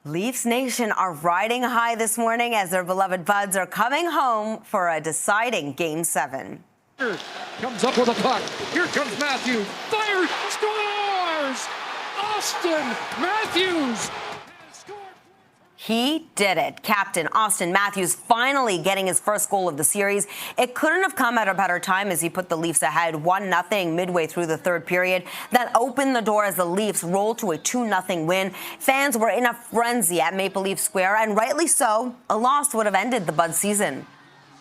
Leafs Nation are riding high this morning as their beloved buds are coming home for a deciding Game 7. Comes up with a puck. Here comes Matthews. Fires. Scores! Austin Matthews! He did it. Captain Austin Matthews finally getting his first goal of the series. It couldn't have come at a better time as he put the Leafs ahead 1-0 midway through the third period. That opened the door as the Leafs rolled to a 2-0 win. Fans were in a frenzy at Maple Leaf Square, and rightly so. A loss would have ended the Bud season.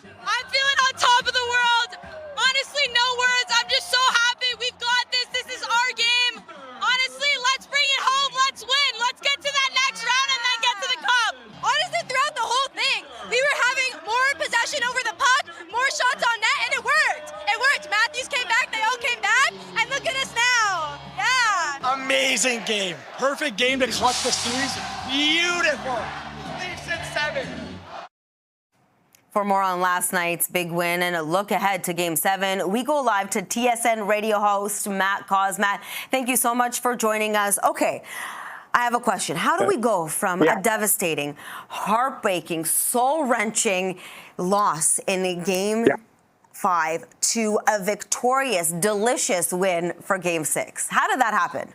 I'm feeling on top of the world. Honestly, no words. I'm just so happy. We've got this. This is our game. Honestly, let's bring it home. Let's win. Let's get to that next round and then get to the cup. Honestly, throughout the whole thing, we were having more possession over the puck, more shots on net, and it worked. It worked. Matthews came back. They all came back. And look at us now. Yeah. Amazing game. Perfect game to clutch the series. Beautiful. Leafs in 7. For more on last night's big win and a look ahead to Game 7, we go live to TSN Radio host Matt Cauz. Matt, thank you so much for joining us. Okay, I have a question. How do we go from a devastating, heartbreaking, soul-wrenching loss in Game 5 to a victorious, delicious win for Game 6? How did that happen?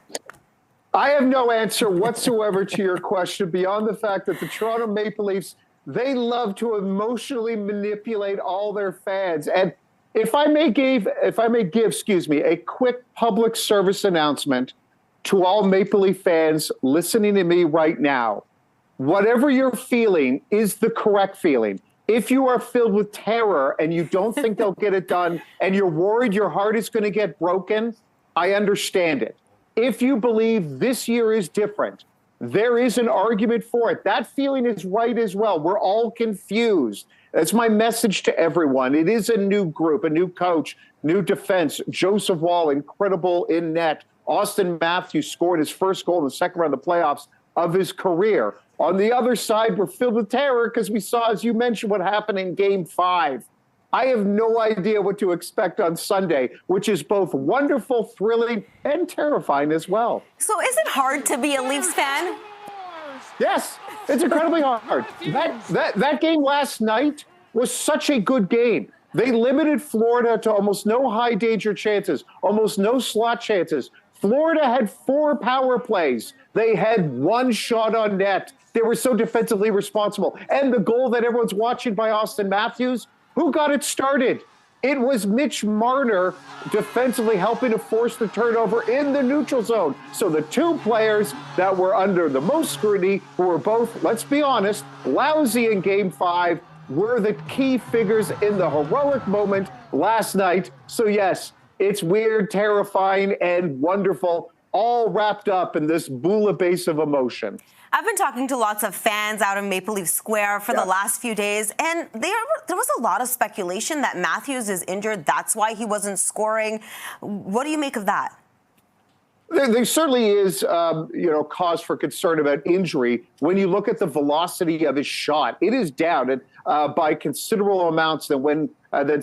I have no answer whatsoever to your question beyond the fact that the Toronto Maple Leafs, they love to emotionally manipulate all their fans. And if I may give, a quick public service announcement to all Maple Leaf fans listening to me right now, whatever you're feeling is the correct feeling. If you are filled with terror and you don't think they'll get it done and you're worried your heart is going to get broken, I understand it. If you believe this year is different, there is an argument for it. That feeling is right as well. We're all confused. That's my message to everyone. It is a new group, a new coach, new defense. Joseph Wall, incredible in net. Austin Matthews scored his first goal in the second round of the playoffs of his career. On the other side, we're filled with terror because we saw, as you mentioned, what happened in Game 5. I have no idea what to expect on Sunday, which is both wonderful, thrilling, and terrifying as well. So is it hard to be a Leafs fan? Yes, it's incredibly hard. That game last night was such a good game. They limited Florida to almost no high danger chances, almost no slot chances. Florida had 4 power plays. They had 1 shot on net. They were so defensively responsible. And the goal that everyone's watching by Austin Matthews, who got it started? It was Mitch Marner defensively helping to force the turnover in the neutral zone. So the 2 players that were under the most scrutiny, who were both, let's be honest, lousy in Game 5, were the key figures in the heroic moment last night. So yes, it's weird, terrifying, and wonderful, all wrapped up in this bouillabaisse of emotion. I've been talking to lots of fans out in Maple Leaf Square for the last few days, and there was a lot of speculation that Matthews is injured. That's why he wasn't scoring. What do you make of that? There certainly is, cause for concern about injury. When you look at the velocity of his shot, it is down by considerable amounts than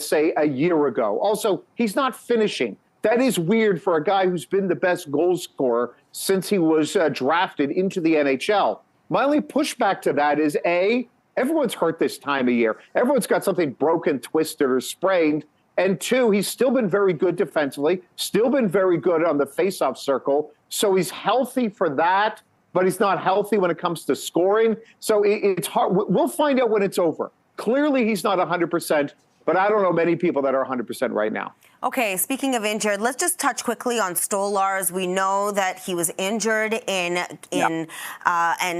say, a year ago. Also, he's not finishing. That is weird for a guy who's been the best goal scorer since he was drafted into the NHL. My only pushback to that is, A, everyone's hurt this time of year. Everyone's got something broken, twisted, or sprained. And 2, he's still been very good defensively, still been very good on the faceoff circle. So he's healthy for that, but he's not healthy when it comes to scoring. So it's hard. We'll find out when it's over. Clearly, he's not 100%, but I don't know many people that are 100% right now. Okay, speaking of injured, let's just touch quickly on Stolarz. We know that he was injured and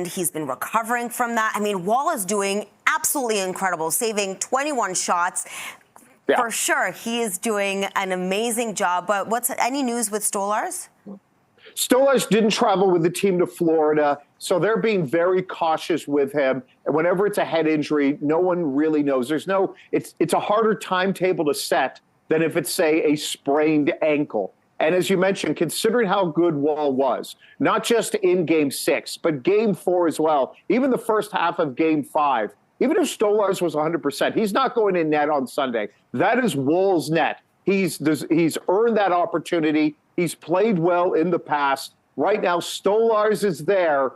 he's been recovering from that. I mean, Wall is doing absolutely incredible, saving 21 shots. Yeah. For sure, he is doing an amazing job. But any news with Stolarz? Stolarz didn't travel with the team to Florida, so they're being very cautious with him. And whenever it's a head injury, no one really knows. It's a harder timetable to set than if it's, say, a sprained ankle. And as you mentioned, considering how good Wall was, not just in Game 6, but Game 4 as well, even the first half of Game 5, even if Stolarz was 100%, he's not going in net on Sunday. That is Wall's net. He's earned that opportunity. He's played well in the past. Right now, Stolarz is there.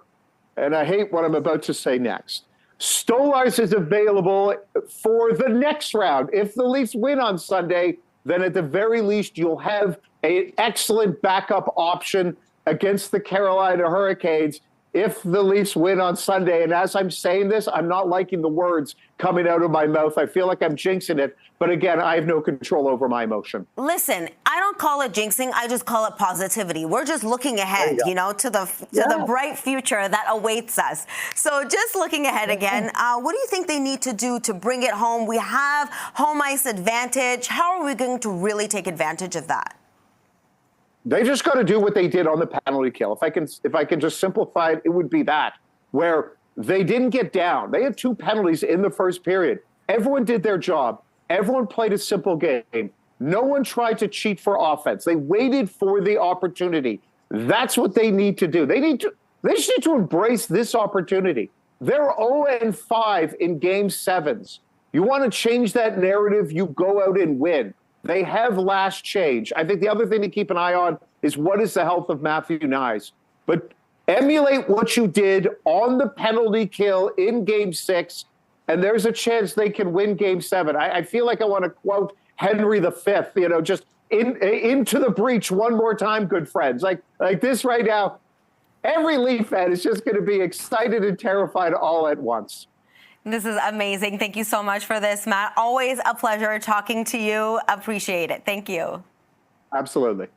and I hate what I'm about to say next. Stolarz is available for the next round. If the Leafs win on Sunday, then at the very least you'll have an excellent backup option against the Carolina Hurricanes if the Leafs win on Sunday. And as I'm saying this, I'm not liking the words coming out of my mouth. I feel like I'm jinxing it. But again, I have no control over my emotion. Listen, I don't call it jinxing. I just call it positivity. We're just looking ahead, to the bright future that awaits us. So just looking ahead again, what do you think they need to do to bring it home? We have home ice advantage. How are we going to really take advantage of that? They just got to do what they did on the penalty kill. If I can just simplify it, it would be that, where they didn't get down. They had 2 penalties in the first period. Everyone did their job. Everyone played a simple game. No one tried to cheat for offense. They waited for the opportunity. That's what they need to do. They just need to embrace this opportunity. They're 0-5 in Game 7s. You want to change that narrative, you go out and win. They have last change. I think the other thing to keep an eye on is what is the health of Matthew Knies. But emulate what you did on the penalty kill in Game 6, and there's a chance they can win Game 7. I feel like I want to quote Henry V, just into the breach one more time, good friends. Like this right now, every Leaf fan is just going to be excited and terrified all at once. This is amazing. Thank you so much for this, Matt. Always a pleasure talking to you. Appreciate it. Thank you. Absolutely.